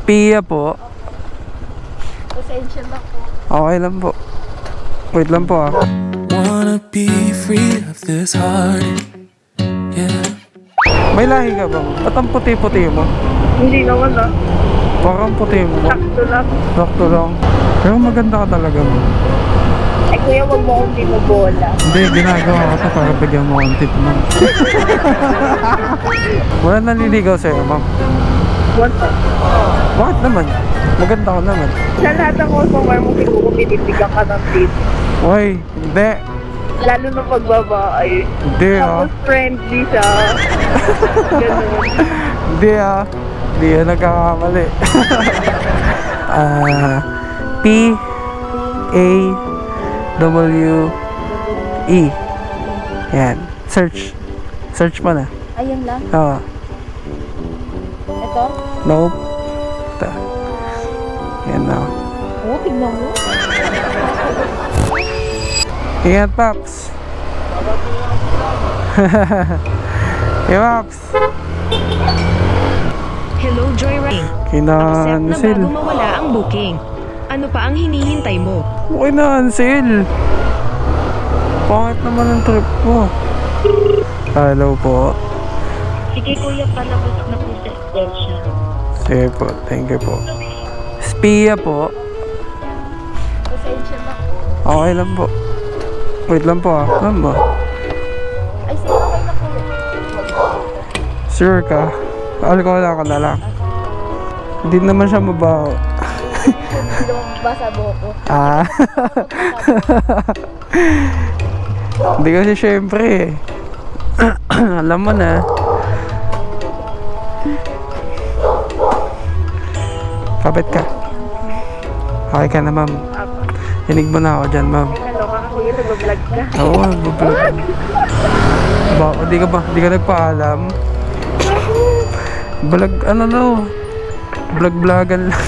Spia po. Pasensya na po. Okay lang po. Wait lang po ah. Wanna be free of this heart. Yeah. May lahi ka ba? Ba't ang puti-puti mo? Hindi naman ah. Parang puti mo. Sakto lang. Sakto lang. Pero maganda ka talaga mo. Ay kuya, wag mo akong binubola. Hindi, ginagawa ko to para bigyan mo ang tip mo. Wala naliligaw sa'yo, ma'am. What? Bakit naman? Maganda ka naman. Sa lahat ng customer mo, siguro binibigyan ka ng tip. Uy, hindi. Lalo na pagbabae. Hindi ah. Tapos friendly siya. Ganun. Hindi ah. Hindi yan nagkakamali. P-A-W-E. Yan. Search. Search mo na. Ayun lang. Oo. Ito? Nope. Ito. Yan na. Oo, tignan mo. Ingat, Paps. Hey, Paps. Hello, Joyride. Accept na Kinancel. bago mawala ang booking. Ano pa ang hinihintay mo? Okay na, Ansel. Pangit naman ang trip mo. Hello po. Sige kuya, palabas na po sa extension. Sige po, thank you po. Spia po. Pasensya na po. Okay lang po. Wait lang po ah. Alam mo? Ay, sige, okay na po. Sure ka? Alcohol ka na lang. Hindi naman siya mabaho. Hindi naman basa buhok ko. Ah. Hindi kasi syempre eh. Alam mo na. Kapit ka. Okay ka na, ma'am. Hinig mo na ako dyan, ma'am. Hello ka kuya, nag-vlog ka. Oo, nag-vlog. Di ka nagpaalam. Vlog, ano no? Vlog-vlogan lang.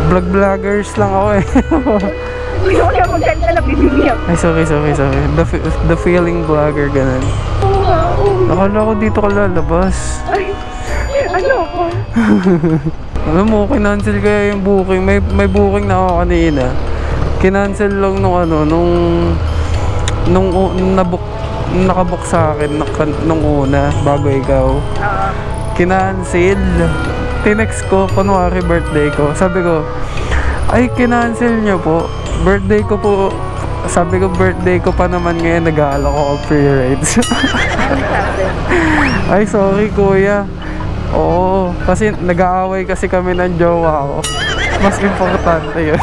Vlog-vloggers lang ako eh. Kuya, kuya, magkanta na bibigyan. Ay, sorry. The feeling vlogger, ganun. Nakala ko dito ka lalabas. Ay, ano ko? Alam mo, kinancel kaya yung booking. May booking na ako kanina. Kinancel lang nung nakabook sa akin nung una, bago ikaw. Kinancel. Tinext ko, kunwari birthday ko. Sabi ko, ay, kinancel nyo po. Birthday ko po. Sabi ko, birthday ko pa naman ngayon, nag-aalok ako of free rides. Ay, sorry kuya. Oo, kasi nag-aaway kasi kami ng jowa ko. Mas importante yun.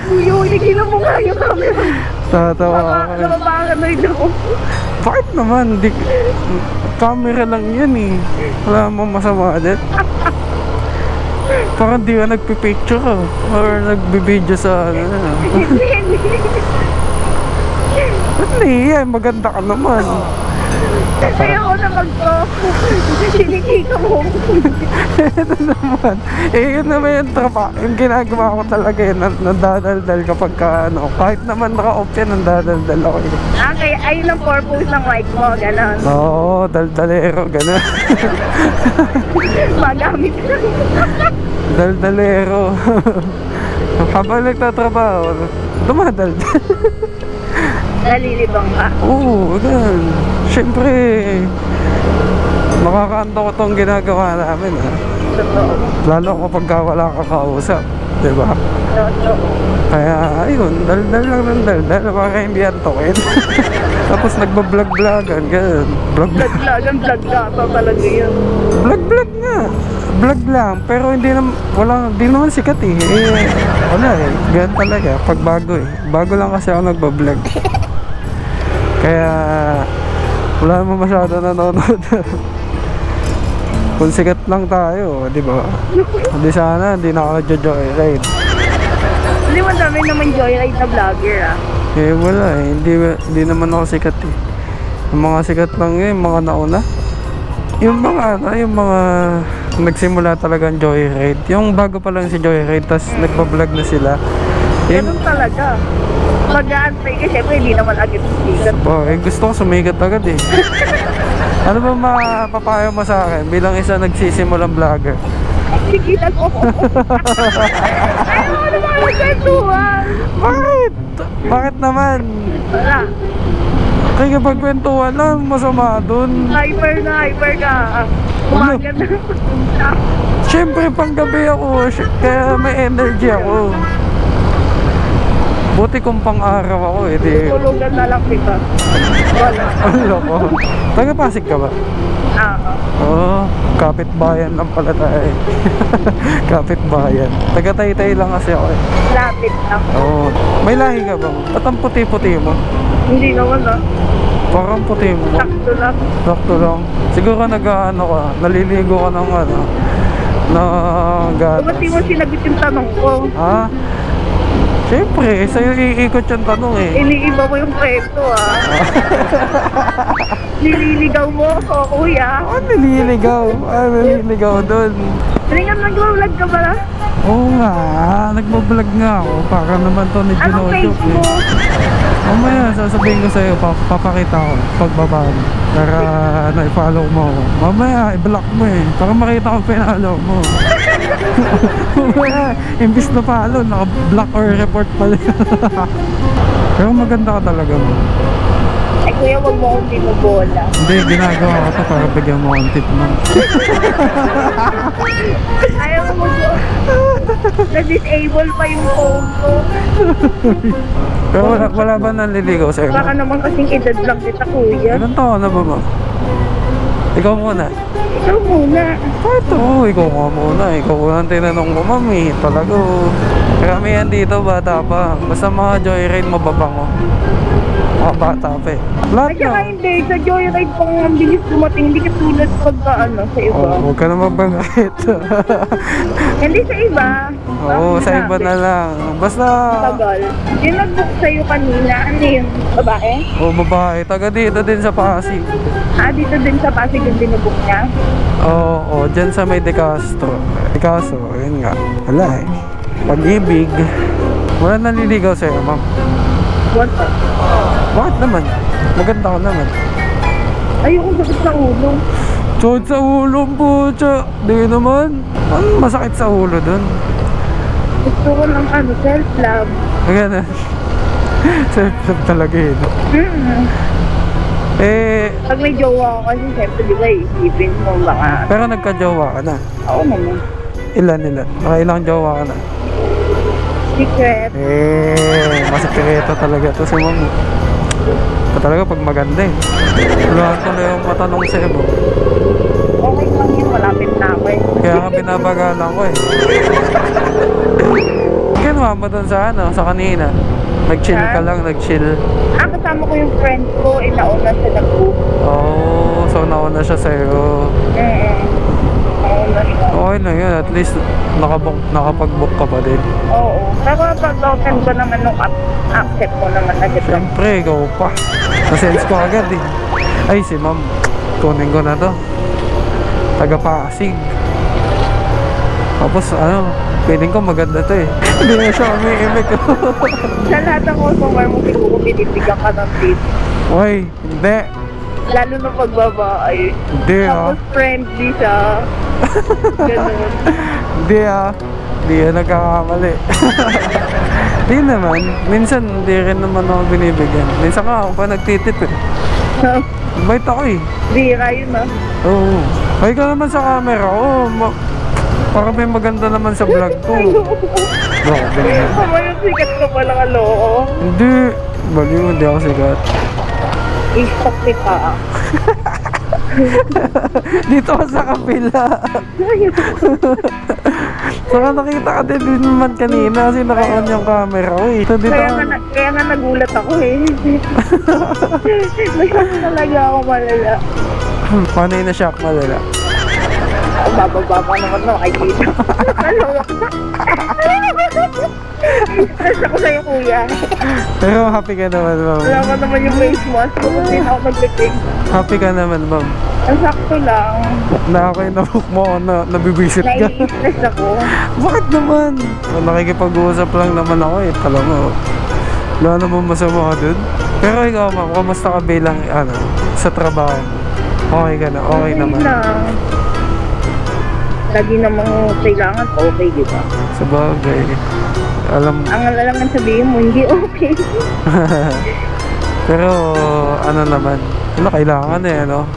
Kuya, hinigilan mo nga yung camera. Tatawa ako. Nababakan na yun ako. Bakit naman? Camera lang yan eh. Wala mo masama din. Parang di ka nagpipicture ka. Or nagbibideo sa ano. Ba't nahiya? Maganda ka naman. Kaya ako na sinikika mo. Ito naman. Yun naman yung trabaho. Yung ginagawa ko talaga yun. Nandadaldal kapag ka ano. Kahit naman naka-off yan, nandadaldal ako yun. Kaya ayun ang purpose ng mic mo, gano'n. Oo, daldalero, gano'n. Magamit lang. Daldalero. Habang nagtatrabaho, dumadaldal. Nalilibang ka. Oo, ganun. Siyempre, makakaanto ko tong ginagawa namin ha. Totoo. Lalo kapag wala kang kausap, diba? Totoo. Kaya ayun, daldal lang ng daldal, baka hindi antokin. Tapos nagbablog-vlogan, ganun. Vlog talaga yun. Vlog nga. Vlog lang, pero hindi naman sikat eh. Wala eh, ganun talaga, pag bago eh. Bago lang kasi ako nagbablog. Kaya wala naman masyado nanonood. Kung sikat lang tayo, di ba? Hindi sana, hindi na ako nagjo-joyride. Hindi mo dami naman joyride na vlogger ah. Eh wala eh, hindi naman ako sikat eh. Yung mga sikat lang yun, yung mga nauna. Yung mga nagsimula talagang joyride. Yung bago pa lang si joyride, tas nagbablog na sila. Ganun talaga. Mag-aantay ka, syempre hindi naman agad sikat. Oh, gusto ko sumigat agad eh. Ano ba mapapayo mo sa akin bilang isa nagsisimulang vlogger? Sikitan ko. Ayaw ko naman magkwentuhan. Bakit? Bakit naman? Wala. Kaya kapag kwentuhan lang, masama dun. Hyper ka. Umaga na. Siyempre, panggabi ako, kaya may energy ako. Buti kung pang-araw ako eh, di... Tulugan na lang kita. Wala. Ano ko? Taga-Pasig ka ba? Oo, kapitbayan lang pala tayo eh. Kapitbayan. Taga-Taytay lang kasi ako eh. Lapit lang. Oo. May lahi ka ba? Ba't ang puti-puti mo? Hindi naman ah. Parang puti mo. Sakto lang. Sakto lang. Siguro nag-ano ka, naliligo ka ng ano, na gatas. Ba't di mo sinagot yung tanong ko? Ha? Siyempre, sa'yo iikot yung tanong eh. Iniiba mo yung kwento ah. Nililigaw mo ako, kuya. Naliligaw doon. Hindi nga nag-vlog ka ba? Oo nga, nagbablog nga ako. Para naman to ni Anong page Ginojoke mo? Mamaya, sasabihin ko sa'yo, papakita ko pagbaba mo. Para na-follow mo ako. Mamaya, i-block mo eh. Para makita ko pinalo mo. Mamaya, imbis na follow, naka-block or report pala. Pero maganda ka talaga mo. Ay kuya, wag mo akong binubola. Hindi, ginagawa ko to para bigyan mo ang tip mo. Ayaw mo na-disable pa yung phone ko. Pero wala ba nanliligaw sa'yo? Baka naman kasing edad lang kita, kuya. Ilan taon na ba mo? Ikaw muna. Ikaw muna. Ito, ikaw nga muna. Ikaw ang tinanong mo, mami. Talaga. Karamihan dito, bata pa. Basta mga joyride, mababango. Mga bata pa eh. Lahat At saka na. hindi, sa joyride pang ang bilis dumating, hindi ka tulad pagka ano, sa iba. Oh, huwag ka na mabangkit. Hindi sa iba. Oo, sa iba na lang. Basta, Tagal. Yung nag-book sa'yo kanina, ano yung babae? babae. Taga dito din sa Pasig. Dito din sa Pasig yung binubook niya. Oo, dyan sa may De Castro. De Castro, yun nga. Wala eh. Pag-ibig. Wala naliligaw sa'yo, ma'am. What? Bakit naman? Maganda ka naman. Ayoko sakit sa ulo. Sakit sa ulo po, di naman. Ano masakit sa ulo dun? Gusto ko ng ano, self-love. Ganun. Self-love talaga yun. Eh, Pag may jowa ko kasi, siyempre di ba, isipin mo baka, pero nagka-jowa ka na. ako naman. Ilan? Nakailang jowa ka na? Secret. Masikreto talaga to si mami. Ito talaga pag maganda eh. Wala ko na yung matanong sa ibo. Okay lang yun, malapit na ako eh. Kaya nga binabagalan ko eh. Ginawa mo dun sa ano, sa kanina. Nag-chill ka lang, nag-chill. Kasama ko yung friend ko, nauna siya nag-book. Oh, so nauna siya sa'yo. Nauna siya. Okay na yun, at least nakapag-book ka pa din. Oo. Pero pag-open ko naman nung accept mo naman agad lang. Siyempre, ikaw pa. Nasense ko agad eh. Ay, si ma'am. Kunin ko na to. Taga-Pasig. Tapos ano, feeling ko maganda to eh. Hindi na siya umiimik. Sa lahat ng customer mo, siguro binibigyan ka ng tip. Uy, hindi. Lalo na pagbabae. Hindi ah. Tapos friendly siya. Ganun. Hindi ah. Hindi yan nagkakamali. Hindi naman. Minsan, hindi rin naman ako binibigyan. Minsan nga ako pa nagtitip eh. Bait ako eh. Bira yun ah. Oo. Ay ka naman sa camera. Oo. Parang may maganda naman sa vlog ko. Grabe naman. Kamayang sikat ka pala kaloko. Hindi. Baliw, hindi ako sikat. I-stop kita. Dito ka sa kapila. Saka nakita ka din naman kanina kasi naka-on yung camera ko eh. So, dito Kaya nga nagulat ako eh. Nashock talaga ako malala. Paano yung na-shock malala? Bababa pa naman no, ay dito. Stress ako sa'yo, kuya. Pero happy ka naman, ma'am. Wala mo naman yung face mask ko kasi ako nag-fix. Happy ka naman, ma'am. Ang sakto lang. Na ako yung nabook mo, nabibisit ka. Nai-stress ako. Bakit naman? Nakikipag-uusap lang naman ako eh. Tala mo, wala naman masama ka dun. Pero ikaw, ma'am, kamusta ka bilang, sa trabaho mo? Okay ka na? Okay naman? lang. Lagi namang kailangan okay, di ba? Sa bagay. Alam, Ang alalangan sabihin mo, hindi okay. pero ano naman, kailangan eh, ano?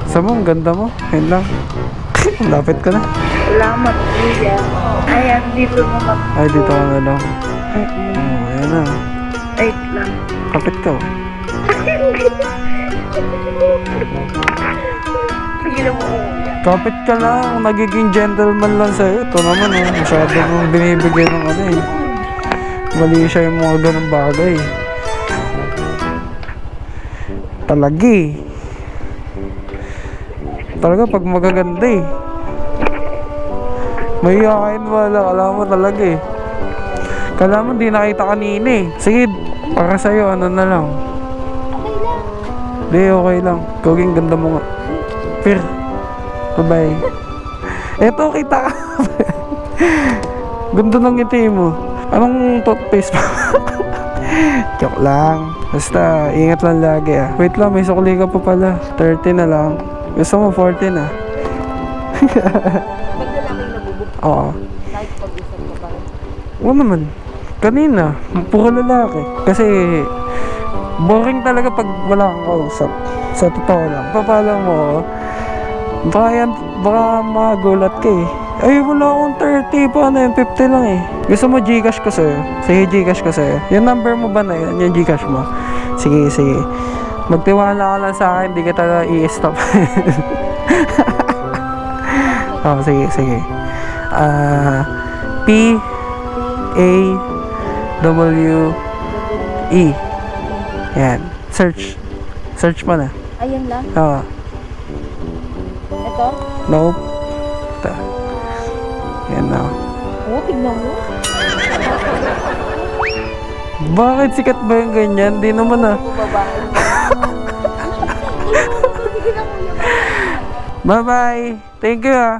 Sa mo, ang ganda mo. Yun lang. Lapit ka na. Salamat, kuya. Ayan, dito naman. Ay, dito ka na lang. Ayan na. Wait lang. Kapit ka. Oh. Sige na mo, kuya. Kapit ka lang, nagiging gentleman lang sa'yo. Ito naman masyado mong binibigyan ng ano eh. Mali siya yung mga ganong bagay. Talagi. Talaga pag magaganda eh. Mahihain wala, alam mo talaga eh. Kala mo di nakita kanina eh. Sige, para sa'yo ano na lang. Di, okay lang. Gawing ganda mo nga. Pir. Bye-bye. Eto, kita ka. Ganda ng ngiti mo. Anong toothpaste mo? Joke lang. Basta, ingat lang lagi ah. Wait lang, may sukli ka pa pala. 30 na lang. Gusto mo 40 na? Oo. Oo naman. Kanina, puro lalaki. Kasi, boring talaga pag wala kang kausap. Sa totoo lang. Papala mo, baka magulat ka eh. Ay, wala akong 30 pa na yung 50 lang eh. Gusto mo Gcash ko sa'yo? Sige, Gcash ko sa'yo. Yung number mo ba na yun? Yung Gcash mo? Sige, sige. Magtiwala ka lang sa akin, di ka talaga i-stop. Oh, sige, sige. P-A-W-E. Yan. Search. Search mo na. Ayun lang. Oo. Ito? Nope. Ito. Yan na. Oo, tignan mo. Bakit sikat ba yung ganyan? Di naman ah. Bye-bye. Thank you ah.